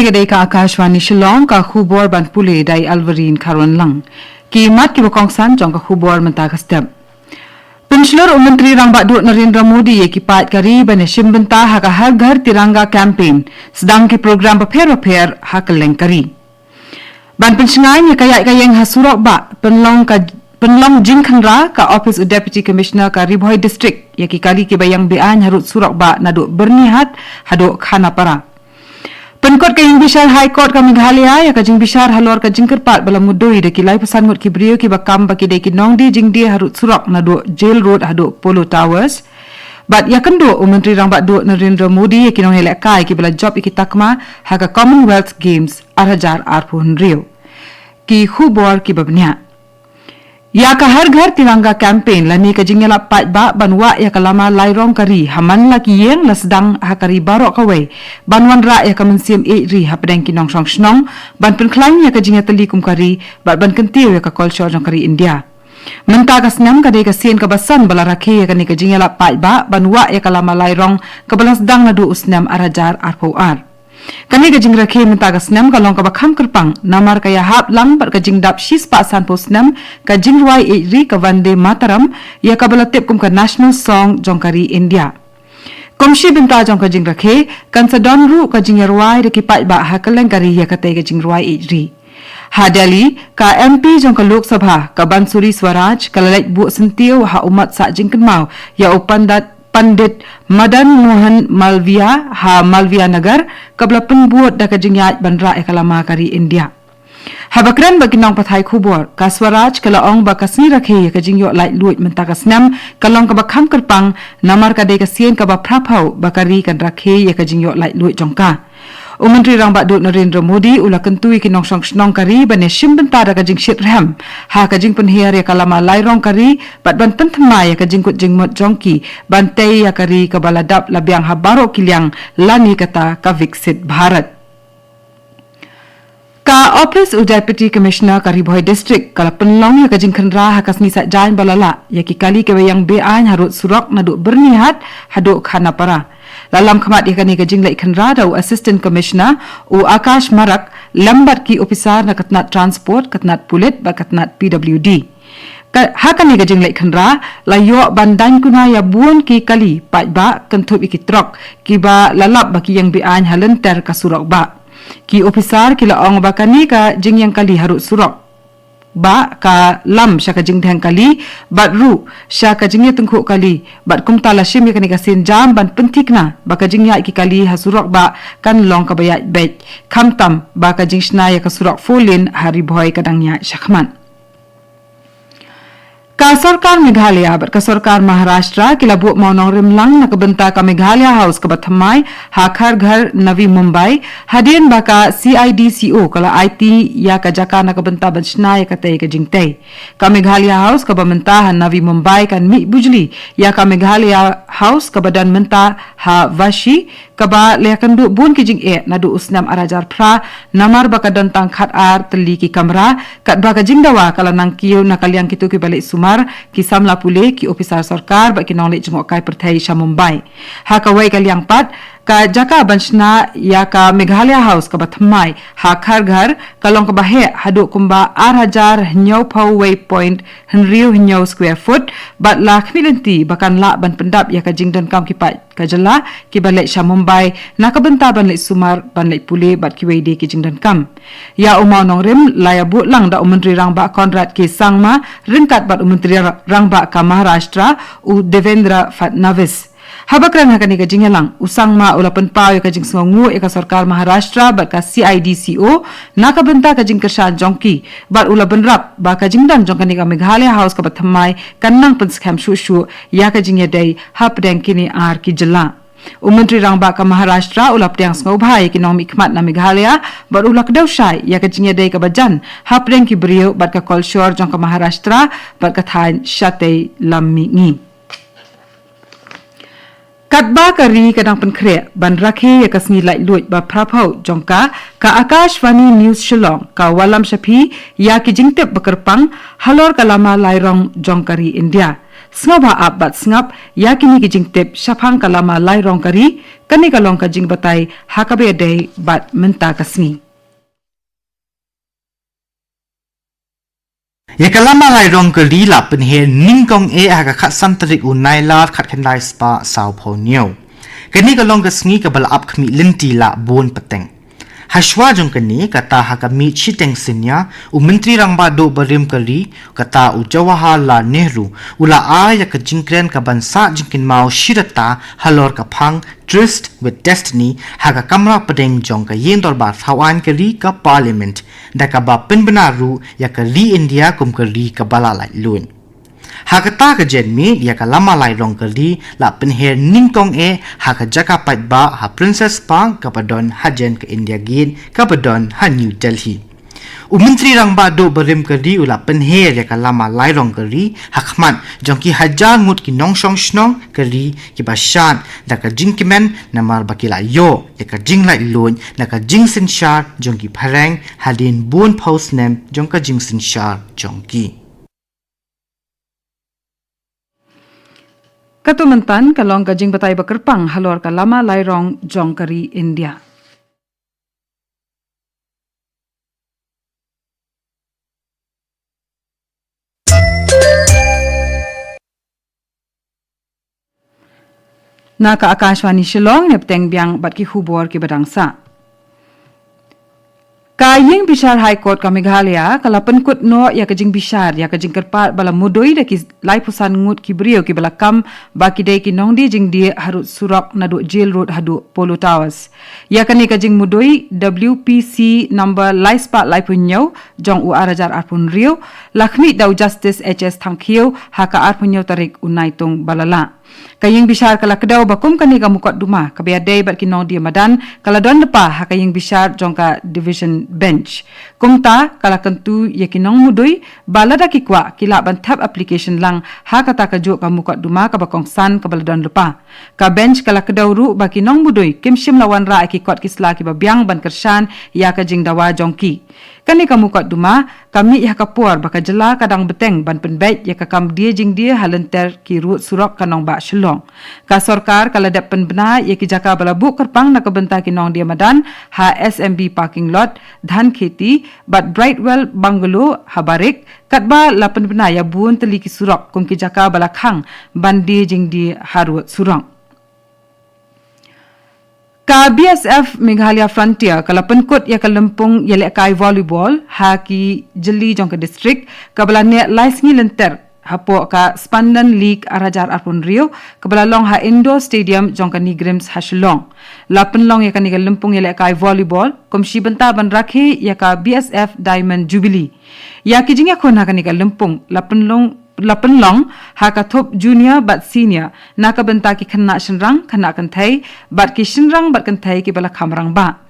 Kani gadai ka Akashwani Shillong ka khubor ban pule dai Alvarin Karon Lang. Ki mat ki bakong san jong ka khubor mentaka step. Penslur Menteri Rangba Dut Narendra Modi ye ki pat kari bane shimbenta ha ka har ghar tiranga campaign sedang ki program paper ha ka leng kari. Ban pensingai ye kayak kayeng ha surok ba penlong jingkhanra ka Office of Deputy Commissioner ka Ribhoi District ye ki kali ki bayang bean harut surok ba naduk bernihat haduk khana para. Penkot ka Bishar High Court ka Meghalaya ya ka jing Bishar halor ka jingkerpat bala mudoi de ki lai pesan ngot ki brio ki bakam ba ki de ki nongdi jingdi harut surok nadu Jail Road hadu Polo Towers. Bat ya kendo Menteri Rangba Dut Narendra Modi ya ki nong helek kai ki bala job iki takma ha ka Commonwealth Games 2008 rio. Ki khubor ki babnya. Ya ka har ghar tiranga campaign lani ka jingela pat ba banwa ya kalama lairong kari haman la ki yeng la sedang hakari barok kawai banwan ra ya ka mensiam ri hapdang kinong song snong ban penklang ya ka jinga teli kum kari bat ban kentiu ya ka culture jong kari India menta ka snam ka de ka sien ka basan bala rakhe ya ka ni ka jingela pat ba banwa ya kalama lairong ka balas dang na du usnam arajar arpoar kani ka jing rakhe menta ka snam ka long ka bakham kerpang namar ka ya hap lang bar ka jing dap shis pa san po snam ka jing ruai ri ka Vande Mataram ya ka bala tip kum ka national song jongkari India komshi binta jong ka jing rakhe kan sa don ru ka jing ruai de ki pat ba ha ka leng kari ya ka te ka jing ruai ri ha Delhi ka MP jong ka Lok Sabha ka Bansuri Swaraj ka lalait bu sentiu ha umat sa jing kenmau ya Pandit Madan Mohan Malviya ha Malviya Nagar kabla penbuat da kajingyat bandra ekalama kari India. Habakran baginong pathai khubor ka Swaraj kalaong ba kasni rakhe kajingyo lai luit mentaka snam kalong ka bakham kerpang namar ka de ka sien ka ba phrapau bakari kan rakhe kajingyo lai luit jongka. Menteri Rangba Dut Narendra Modi ula kentui kinong song snong kari bane shimbenta da kajing shit ram ha kajing penhiar ya kalama lairong kari bat ban penthma ya kajing kut jingmot jongki bantai ya kari ka baladap labiang habaro kiliang lani kata ka Viksit Bharat ka Office of Deputy Commissioner ka Ribhoi District kala penlong ya kajing khenra ha kasni sa jain balala ya ki kali ke yang bean harut surok naduk bernihat haduk khana para Lalam khamat ikani ka jinglai khanra dau Assistant Commissioner u Akash Marak lambat ki officer na katnat transport katnat pulit ba katnat PWD hakani ka jinglai khanra layo bandan kuna ya buon ki kali pat ba kentup iki trok ki ba lalap ba ki yang bian halenter ka surok ba ki officer ki laong ba kani ka jing yang kali harut surok ba ka lam syaka jing dhang kali bat ru syaka jingnya tengkuk kali bat kumta lashim ya kani kasin jam ban pentikna ba ka jingya iki kali hasurok ba kan long ka bayat bet khamtam ba ka jingshna ya ka surok folin hari boy kadangnya syakman ka sarkar Meghalaya bat ka sarkar Maharashtra kila bu maunong rimlang na kabenta ka Meghalaya House ka bathamai hakhar ghar Navi Mumbai hadien ba ka CIDCO kala IT ya ka jaka na kabenta banshna ya ka tay ka jingtay ka Meghalaya House ka bamenta Navi Mumbai kan mi bujli ya ka Meghalaya House ka badan menta ha Vashi ka ba lekan du bun ki jing na du usnam arajar phra namar ba ka dantang khat ar teli ki kamra kat ba ka jingdawa kala nang kiyo na kalyang kitu ki balik sumar ki samla pule ki officer sarkar ba ki nonglet jengok kai perthai sha Mumbai ha ka wai kalyang pat ka jaka banshna ya ka Meghalaya House ka bathamai ha khar ghar kalong ka bahe hadu kumba 8000 nyau pau way point henriu nyau square foot bat lakh milenti bakan la ban pendap ya ka jingdan kam ki pat ka jala ki balai sha Mumbai na ka benta ban lek sumar ban lek pule bat ki wei de ki jingdan kam ya umau nong rim laya bu lang da Menteri Rangba Conrad K Sangma ringkat bat Menteri Rangba ka Maharashtra u Devendra Fadnavis habakran hakani ka jingelang usang ma ulapan pau ka jing sngongu ka sarkar Maharashtra bat ka CIDCO na ka benta ka jing kershan jongki bat ulaban rap ba ka jingdan jongkani ka Meghalaya House ka bathamai kannang penskam shushu ya ka jingya dai hapdang kini ar ki jala Menteri Rangba ka Maharashtra ulap tiang sngo bhai ki nong mikmat na Meghalaya bat ulak daw shai ya ka jingya dai ka bajan hapdang ki brio bat ka culture jong ka Maharashtra bat ka thain shatei lammi ngi Katba kari kadang penkre ban rakhe ya kasni lai luit ba prapau jongka ka Akashvani News Shillong ka walam shapi ya ki jingtep bekerpang halor kalama lairong jongkari India Sngap ha ap bat sngap yakini ki jing tip syafang kalama lai rong kari kani kalong ka jing batai hakabe dei bat menta kasni. Yakalama lai rong kali la penhe ningkong aga khat santarik unai lar khat kendai spa Sao Paulo. Kani kalong kasni kabal ap khmi linti la bon pateng. Hashwa jong kani kata hakami chiteng sinya Menteri Rangba do barim kali kata Jawaharlal Nehru ula aya ka jingkren ka bansa jingkin mau shirata halor ka phang tryst with destiny haga kamra padeng jong ka yendor ba thawan kali ka parliament da ka ba penbenaru ya ka li India kum kali ka bala lai luin. Hakata ka jenmi ya ka lama lai rong kali la penher ningkong haka jaka pat ba ha princess pang kapadon hajen ke India gin kapadon ha New Delhi. Menteri Rangba do barim kali ula penher ya ka lama lai rong kali hakman jongki hajar ngut ki nongsong snong kali ki bashan da ka jingkimen namar bakila yo ya ka jing lai lun na ka jing sin shar jongki pharang halin bun post nem jongka jing sin shar jongki. Katumentan kalong ka jing batai bakerpang halor ka lama lai rong jong kari India. Naka Akashwani Shillong nepteng biang bat ki hubor ki badangsa. Kaying Bishar High Court ka Meghalaya kala penkut no ya kajing Bishar ya kajing kerpat bala mudoi da ki lai pusan ngut ki brio ki bala kam baki dei ki nong di jing di harut surak nadu jail road hadu Polo Towers ya kani kajing mudoi WPC number lai spa lai punyau jong u arajar arpun rio lakmi dau justice HS thangkhiu haka arpunyau tarik unai tung balala. Kaying Bishar kala kedau bakum kani ka mukot duma kabia dei bat kinong dia madan kala don lepa ha kaying Bishar jongka division bench kumta kala kentu ya kinong mudui balada kikwa kila ban tab application lang ha kata ka jo ka mukot duma ka bakong san ka baladon lepa ka bench kala kedau ru ba kinong mudui kimshim lawan ra kikot kisla ki babiang ban kershan ya ka jing dawa jongki kani ka mukot duma kami ya kapuar baka jela kadang beteng ban penbait ya ka kam dia jing dia halenter ki ru surok kanong ba Shillong. Ka sorkar kala dap penbena ya ki jaka balabu kerpang na kebenta kinong dia madan ha SMB parking lot dhan kheti bat Brightwell bungalow habarik katba la penbena ya buon teli ki surok kum ki jaka balakhang ban dia jing dia harut surong. Ka BSF Meghalaya Frontier kala penkut ya kalempung ya lekai volleyball ha ki jeli jong ka district kabala ne laisngi lenter hapo ka Spandan League arajar arpun rio kabala long ha indoor stadium jong ka Nigrims ha Shillong lapen long ya ka ni kalempung ya lekai volleyball komshi benta ban rakhi ya ka BSF Diamond Jubilee ya ki jingya khon ha ka ni kalempung lapen long ha ka thop junior bat senior naka benta ki khanna shinrang khanna kanthai bat ki shinrang bat kanthai ki bala khamrang ba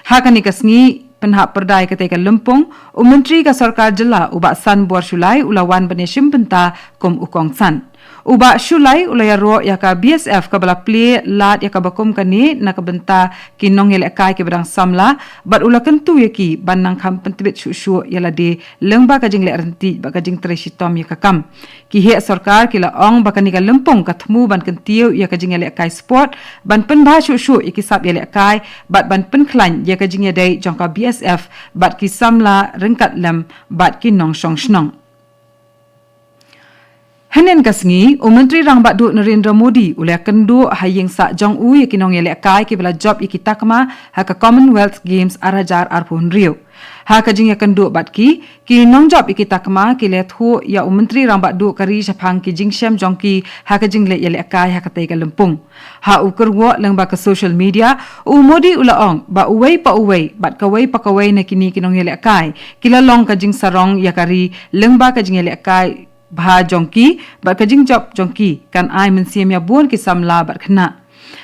ha ka ni kasngi penha perdai ka teka lempung menteri ka sarkar jela uba san buar Shulai ulawan baneshim benta kum ukong san uba Shulai ulaya ro ya ka BSF ka bala play lat ya ka bakum kani na ka benta kinong yele kai ke badang samla bat ula kentu ya ki banang kham pentibet shu yala de lengba ka jing le renti ba ka jing treshi tom ya ka kam ki he sarkar kila ong ba kani ka lempung ka thmu ban kentiu ya ka jing yele kai sport ban pen ba shu ya ki sap yele kai bat ban pen khlan ya ka jing ya dai jong ka BSF bat ki samla rengkat lem bat ki nong shong shnong. Hanen kasngi Menteri Rangba du Narendra Modi ulya kendu haying sa jong u ya kinong yele kai ki bela job ikitakma ha ka Commonwealth Games arajar arpun rio ha ka jing ya kendu bat ki nong job ikitakma ki le thu ya Menteri Rangba du kari shapang ki jing shem jong ki ha ka jing le yele kai ha ka tai ka lempung ha ukur wo lang ba ka social media Modi ula ong ba uwei pa uwei bat ka wei pa ka wei na kini kinong yele kai kilalong ka jing sarong ya kari lang ba ka jing yele kai Bha jongki bat kajing job jongki kan ai mensiam ya buon ki samla bat khna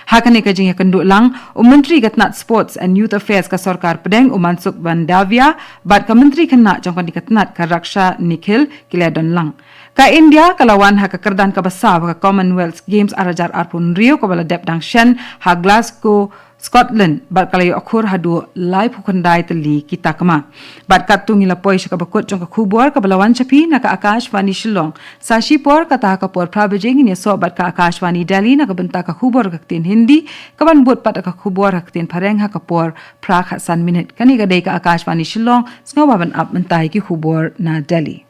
hakane kajing ya kendu lang menteri gatnat sports and youth affairs ka sarkar pedeng Mansukh Mandavia bat ka menteri khna jongkan dikatnat ka raksha nikhil kiladon lang ka India kalawan ha ka kerdan ka basa ka Commonwealth Games arajar arpun rio ka bala dep dang shen ha Glasgow Scotland bat kalay akhur hadu live hukandai tali kita kama bat katung ila poi shaka bakut jong ka khubor ka balawan chapi na ka Akashvani Shillong sashi por ka ta ka por prabajing ni so bat ka Akashvani Delhi na ka benta ka khubor ka tin Hindi ka ban bot pat ka khubor ka tin phareng ha ka por pra kha san minute kani ga dei ka Akashvani Shillong sngawa ban up mentai ki khubor na Delhi